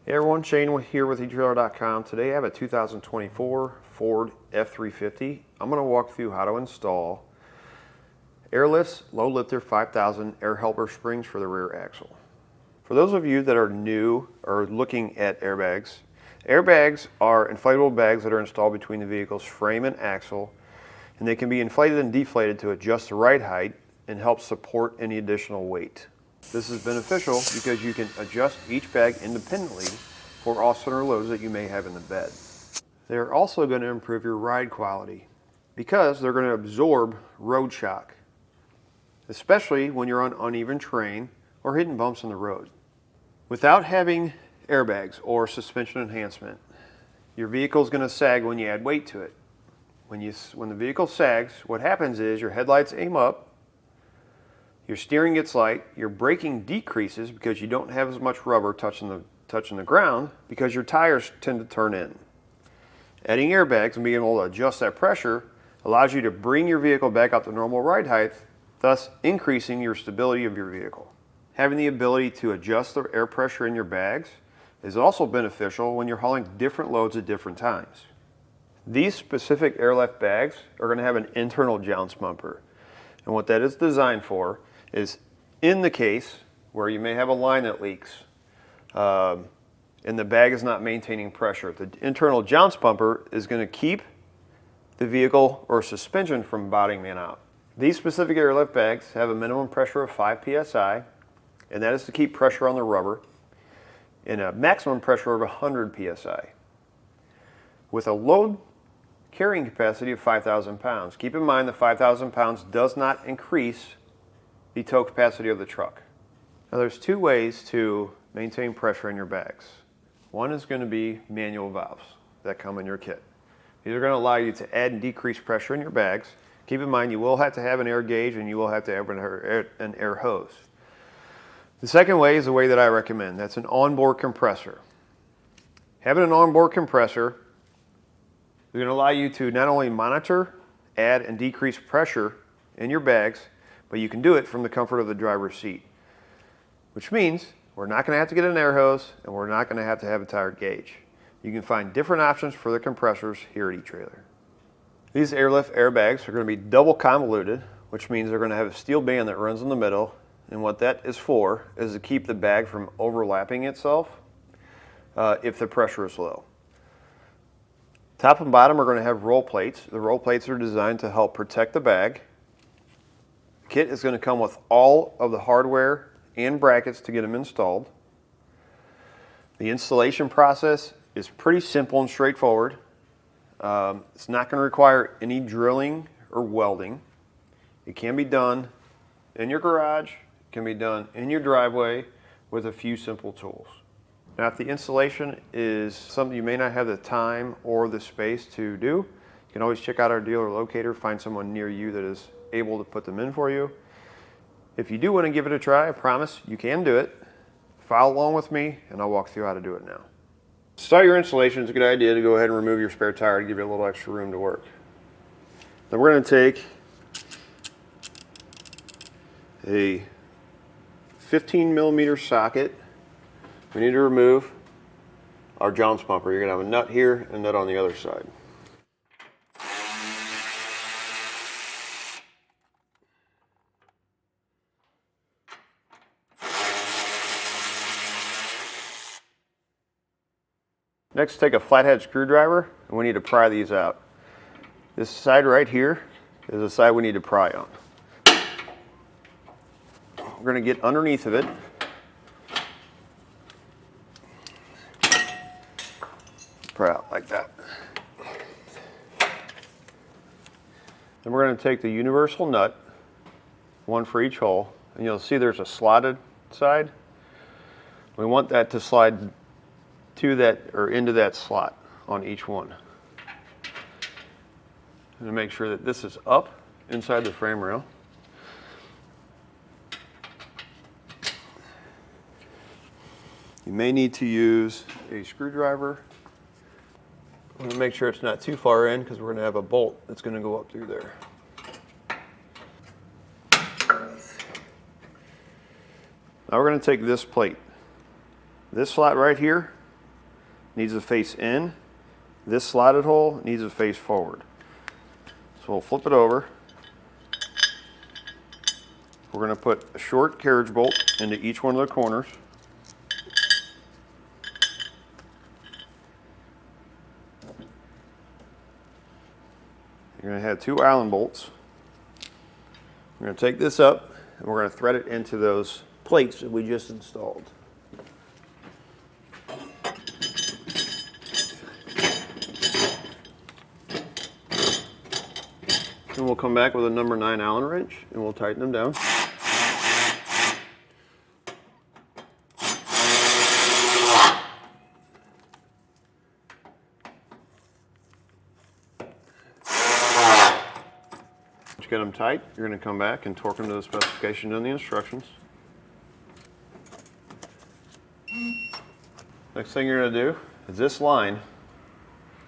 Hey everyone, Shane here with etrailer.com. Today I have a 2024 Ford F-350. I'm going to walk through how to install Air Lift LoadLifter 5000 air helper springs for the rear axle. For those of you that are new or looking at airbags, airbags are inflatable bags that are installed between the vehicle's frame and axle, and they can be inflated and deflated to adjust the ride height and help support any additional weight. This is beneficial because you can adjust each bag independently for off-center loads that you may have in the bed. They're also going to improve your ride quality because they're going to absorb road shock, especially when you're on uneven terrain or hitting bumps in the road. Without having airbags or suspension enhancement, your vehicle is going to sag when you add weight to it. When the vehicle sags, what happens is your headlights aim up, your steering gets light, your braking decreases because you don't have as much rubber touching the ground because your tires tend to turn in. Adding airbags and being able to adjust that pressure allows you to bring your vehicle back up to normal ride height, thus increasing your stability of your vehicle. Having the ability to adjust the air pressure in your bags is also beneficial when you're hauling different loads at different times. These specific Air Lift bags are going to have an internal jounce bumper, and what that is designed for is in the case where you may have a line that leaks and the bag is not maintaining pressure. The internal jounce bumper is going to keep the vehicle or suspension from bottoming out. These specific Air Lift bags have a minimum pressure of 5 psi, and that is to keep pressure on the rubber, and a maximum pressure of 100 psi. With a load carrying capacity of 5,000 pounds. Keep in mind the 5,000 pounds does not increase the tow capacity of the truck. Now there's two ways to maintain pressure in your bags. One is going to be manual valves that come in your kit. These are going to allow you to add and decrease pressure in your bags. Keep in mind you will have to have an air gauge and you will have to have an air hose. The second way is the way that I recommend. That's an onboard compressor. Having an onboard compressor is going to allow you to not only monitor, add, and decrease pressure in your bags, but you can do it from the comfort of the driver's seat. Which means we're not going to have to get an air hose and we're not going to have a tire gauge. You can find different options for the compressors here at eTrailer. These Air Lift airbags are going to be double convoluted, which means they're going to have a steel band that runs in the middle, and what that is for is to keep the bag from overlapping itself if the pressure is low. Top and bottom are going to have roll plates. The roll plates are designed to help protect the bag. The kit is going to come with all of the hardware and brackets to get them installed. The installation process is pretty simple and straightforward. It's not going to require any drilling or welding. It can be done in your garage, it can be done in your driveway with a few simple tools. Now, if the installation is something you may not have the time or the space to do, you can always check out our dealer locator, find someone near you that is able to put them in for you. If you do want to give it a try, I promise you can do it. Follow along with me and I'll walk through how to do it now. To start your installation, it's a good idea to go ahead and remove your spare tire to give you a little extra room to work. Then we're going to take a 15mm socket. We need to remove our jounce bumper. You're going to have a nut here and a nut on the other side. Next, take a flathead screwdriver and we need to pry these out. This side right here is the side we need to pry on. We're going to get underneath of it. Pry out like that. Then we're going to take the universal nut, one for each hole, and you'll see there's a slotted side. We want that to slide to that or into that slot on each one. And to make sure that this is up inside the frame rail. You may need to use a screwdriver. I'm going to make sure it's not too far in because we're going to have a bolt that's going to go up through there. Now we're going to take this plate. This slot right here needs to face in. This slotted hole needs to face forward. So we'll flip it over. We're going to put a short carriage bolt into each one of the corners. You're going to have 2 Allen bolts. We're going to take this up and we're going to thread it into those plates that we just installed. And we'll come back with a number 9 Allen wrench and we'll tighten them down. Once you get them tight, you're going to come back and torque them to the specification in the instructions. Next thing you're going to do is this line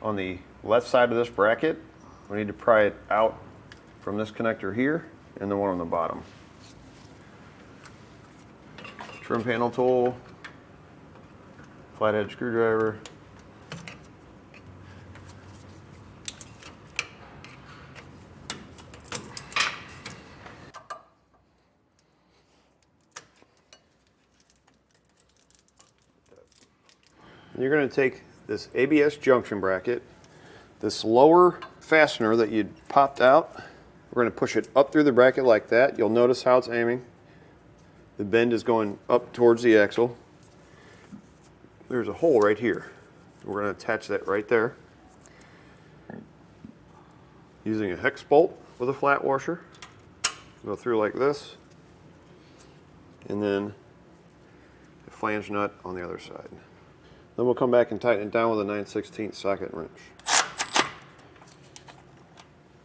on the left side of this bracket, we need to pry it out from this connector here and the one on the bottom. Trim panel tool, flathead screwdriver. And you're going to take this ABS junction bracket, this lower fastener that you popped out, we're going to push it up through the bracket like that. You'll notice how it's aiming. The bend is going up towards the axle. There's a hole right here. We're going to attach that right there. Using a hex bolt with a flat washer. Go through like this. And then a flange nut on the other side. Then we'll come back and tighten it down with a 9/16 socket wrench.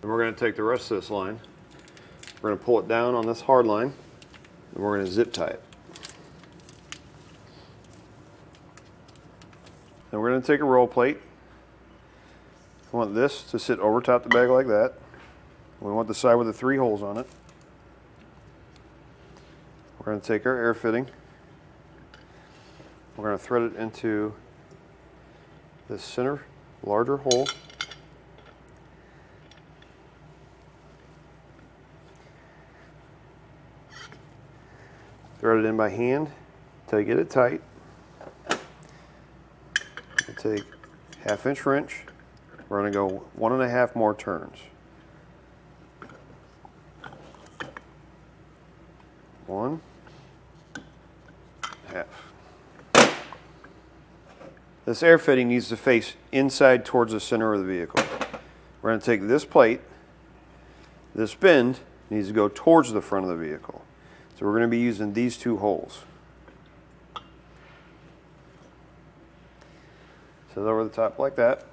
And we're going to take the rest of this line, we're going to pull it down on this hard line, and we're going to zip tie it. Then we're going to take a roll plate. We want this to sit over top the bag like that. We want the side with the 3 holes on it. We're going to take our air fitting. We're going to thread it into this center larger hole. Thread it in by hand until you get it tight. We'll take 1/2 inch wrench. We're going to go 1.5 more turns. 1/2. This air fitting needs to face inside towards the center of the vehicle. We're going to take this plate, this bend needs to go towards the front of the vehicle. So we're going to be using these 2 holes. Set it over the top like that.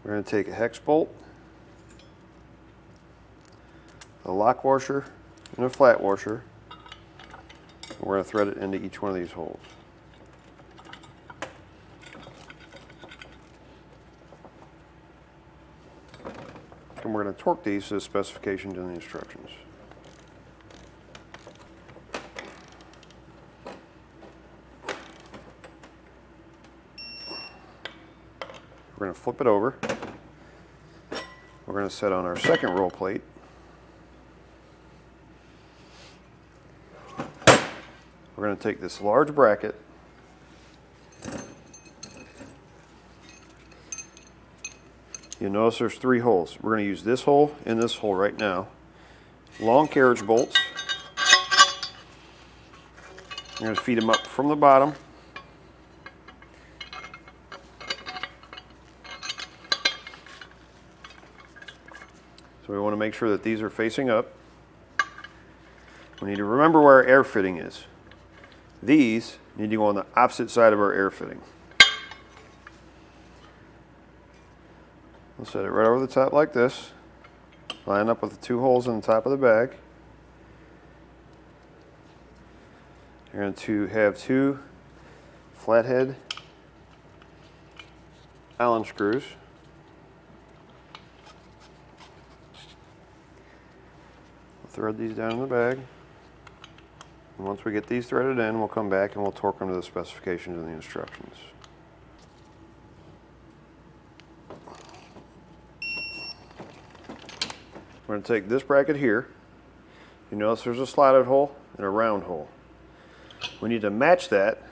We're going to take a hex bolt, a lock washer, and a flat washer. And we're going to thread it into each one of these holes. And we're going to torque these to the specifications in the instructions. We're going to flip it over. We're going to set on our second roll plate. We're going to take this large bracket, you'll notice there's 3 holes. We're going to use this hole and this hole right now. Long carriage bolts. We're going to feed them up from the bottom. So we want to make sure that these are facing up. We need to remember where our air fitting is. These need to go on the opposite side of our air fitting. We'll set it right over the top like this. Line up with the 2 holes in the top of the bag. You're going to have 2 flathead Allen screws. Thread these down in the bag. And once we get these threaded in, we'll come back and we'll torque them to the specifications and the instructions. We're going to take this bracket here. You notice there's a slotted hole and a round hole. We need to match that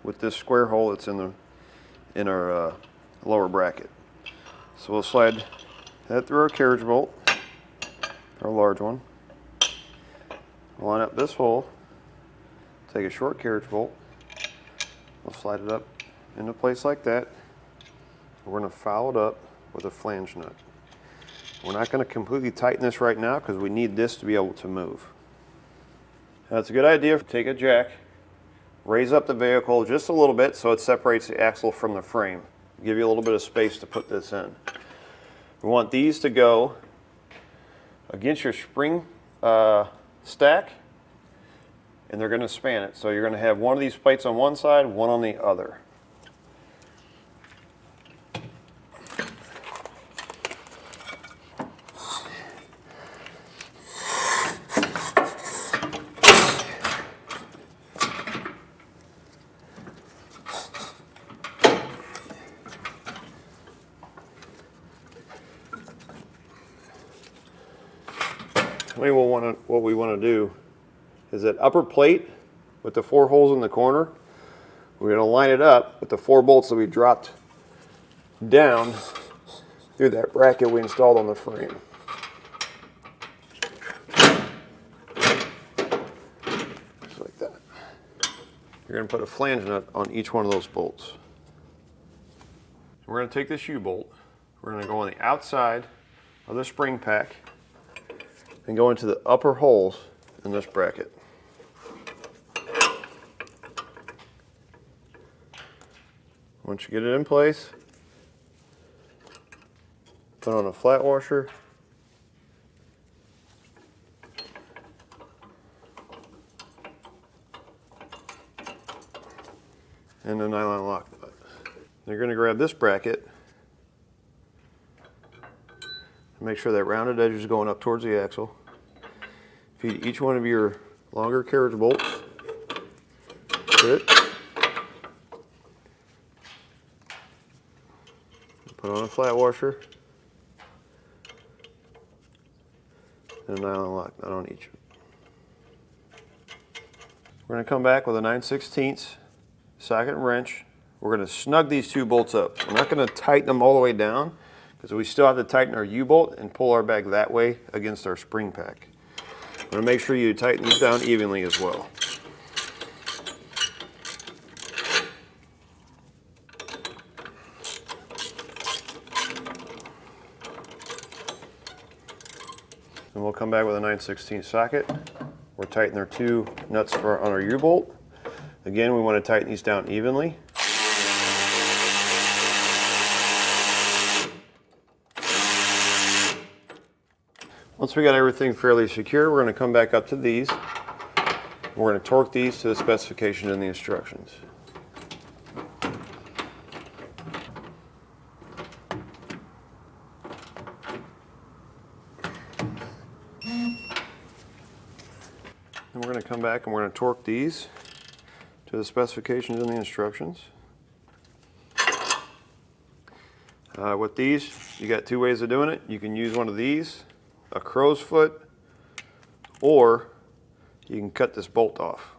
with this square hole that's in our lower bracket. So we'll slide that through our carriage bolt, our large one. Line up this hole, take a short carriage bolt, we'll slide it up into place like that. We're going to foul it up with a flange nut. We're not going to completely tighten this right now because we need this to be able to move. Now it's a good idea to take a jack, raise up the vehicle just a little bit so it separates the axle from the frame. Give you a little bit of space to put this in. We want these to go against your spring stack, and they're going to span it. So you're going to have one of these plates on one side, one on the other. What we want to do is that upper plate with the 4 holes in the corner, we're going to line it up with the 4 bolts that we dropped down through that bracket we installed on the frame. Just like that. You're going to put a flange nut on each one of those bolts. We're going to take this U-bolt, we're going to go on the outside of the spring pack and go into the upper holes in this bracket. Once you get it in place, put on a flat washer, and a nylon lock nut. You're going to grab this bracket and make sure that rounded edge is going up towards the axle. Feed each one of your longer carriage bolts to it. Put on a flat washer and a nylon lock nut on each. We're going to come back with a 9/16 socket and wrench. We're going to snug these 2 bolts up. We're not going to tighten them all the way down because we still have to tighten our U-bolt and pull our bag that way against our spring pack. I'm going to make sure you tighten these down evenly as well. And we'll come back with a 9/16 socket. We'll tighten our 2 nuts on our U-bolt. Again, we want to tighten these down evenly. Once we got everything fairly secure, we're going to come back up to these. We're going to torque these to the specification and the instructions. And we're going to come back and we're going to torque these to the specifications and the instructions. With these, you got 2 ways of doing it. You can use one of these, a crow's foot, or you can cut this bolt off.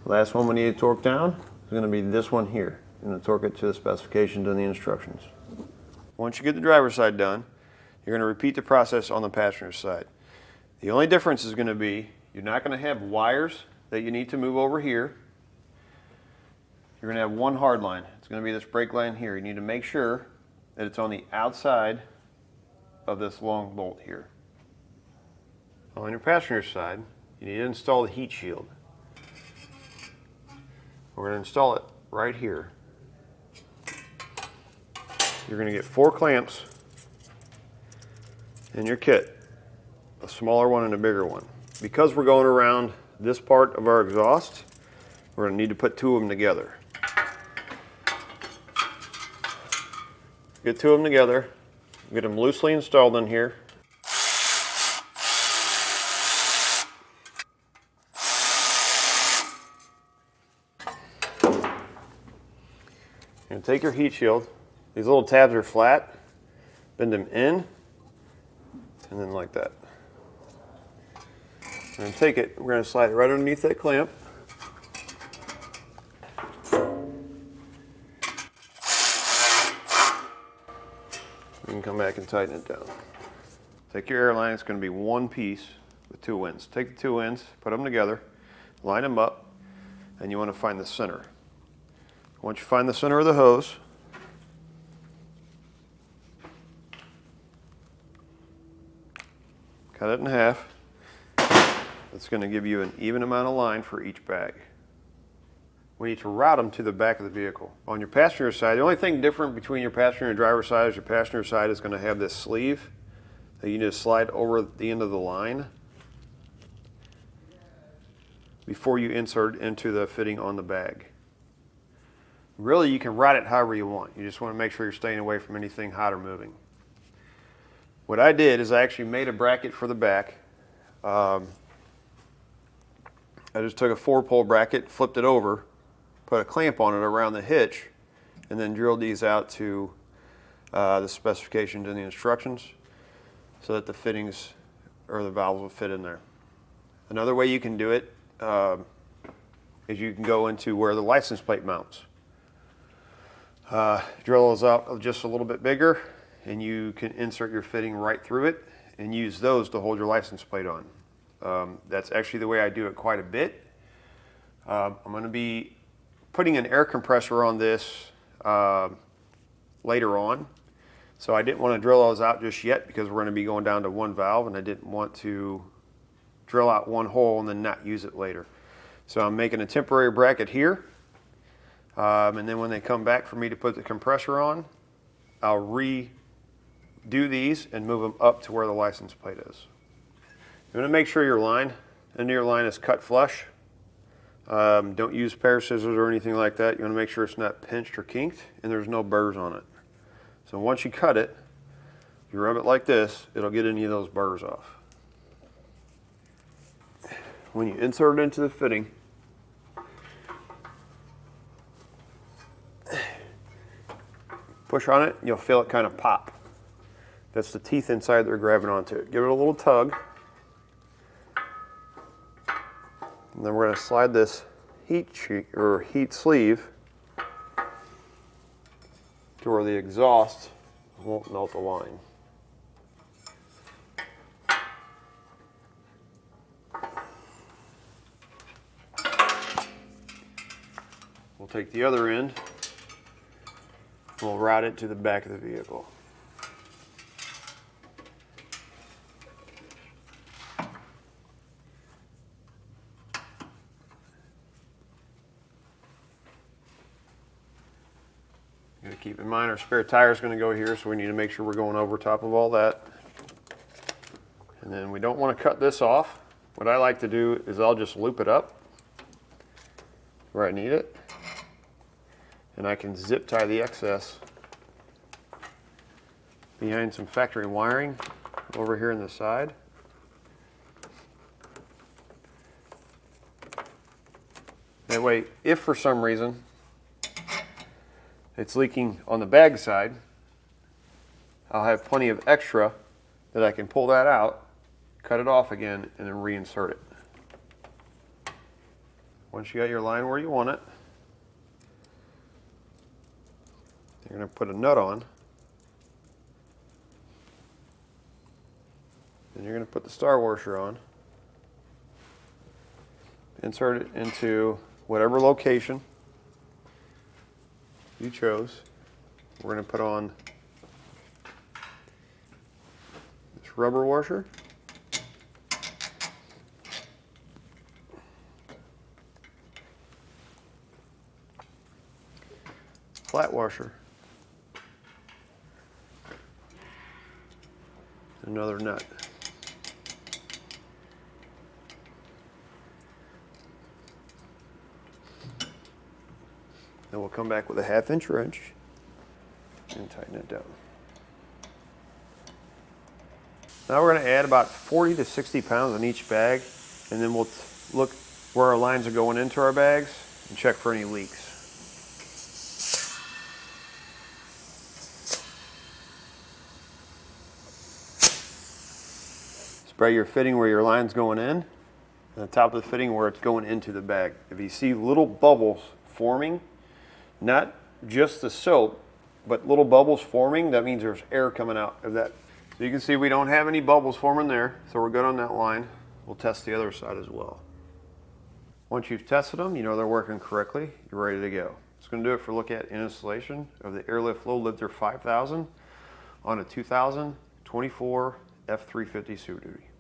Last one we need to torque down is going to be this one here. I'm going to torque it to the specifications and the instructions. Once you get the driver's side done, you're going to repeat the process on the passenger side. The only difference is going to be you're not going to have wires that you need to move over here. You're going to have one hard line. It's going to be this brake line here. You need to make sure that it's on the outside of this long bolt here. On your passenger side, you need to install the heat shield. We're going to install it right here. You're going to get 4 clamps in your kit, a smaller one and a bigger one. Because we're going around this part of our exhaust, we're going to need to put 2 of them together. Get 2 of them together, Get them loosely installed in here. And take your heat shield. These little tabs are flat. Bend them in, and then like that. And then take it, we're going to slide it right underneath that clamp. You can come back and tighten it down. Take your airline, it's going to be one piece with two ends. Take the two ends, put them together, line them up, and you want to find the center. Once you find the center of the hose, cut it in half. It's going to give you an even amount of line for each bag. We need to route them to the back of the vehicle. On your passenger side, the only thing different between your passenger and driver's side is your passenger side is going to have this sleeve that you need to slide over the end of the line before you insert into the fitting on the bag. Really, you can route it however you want. You just want to make sure you're staying away from anything hot or moving. What I did is I actually made a bracket for the back. I just took a 4-pole bracket, flipped it over, put a clamp on it around the hitch, and then drilled these out to the specifications and the instructions so that the fittings or the valves will fit in there. Another way you can do it is you can go into where the license plate mounts. Drill those out just a little bit bigger, and you can insert your fitting right through it and use those to hold your license plate on. That's actually the way I do it quite a bit. I'm going to be putting an air compressor on this later on, so I didn't want to drill those out just yet because we're going to be going down to one valve, and I didn't want to drill out one hole and then not use it later. So I'm making a temporary bracket here, and then when they come back for me to put the compressor on, I'll redo these and move them up to where the license plate is. You want to make sure your line, end of your line is cut flush. Don't use pair of scissors or anything like that. You want to make sure it's not pinched or kinked and there's no burrs on it. So once you cut it, you rub it like this, it'll get any of those burrs off. When you insert it into the fitting, push on it, you'll feel it kind of pop. That's the teeth inside that are grabbing onto it. Give it a little tug. And then we're going to slide this heat sleeve to where the exhaust won't melt the line. We'll take the other end, and we'll route it to the back of the vehicle. Keep in mind our spare tire is going to go here, so we need to make sure we're going over top of all that. And then we don't want to cut this off. What I like to do is I'll just loop it up where I need it, and I can zip tie the excess behind some factory wiring over here on the side. That way, if for some reason it's leaking on the bag side, I'll have plenty of extra that I can pull that out, cut it off again, and then reinsert it. Once you got your line where you want it, you're going to put a nut on. Then you're going to put the star washer on. Insert it into whatever location you chose. We're going to put on this rubber washer. Flat washer. Another nut. Then we'll come back with a 1/2 inch wrench and tighten it down. Now we're going to add about 40 to 60 pounds on each bag, and then we'll look where our lines are going into our bags and check for any leaks. Spray your fitting where your line's going in, and the top of the fitting where it's going into the bag. If you see little bubbles forming, not just the soap, but little bubbles forming, that means there's air coming out of that. So you can see we don't have any bubbles forming there, so we're good on that line. We'll test the other side as well. Once you've tested them, you know they're working correctly, you're ready to go. It's going to do it for a look at installation of the Air Lift LoadLifter 5000 on a 2024 F-350 Super Duty.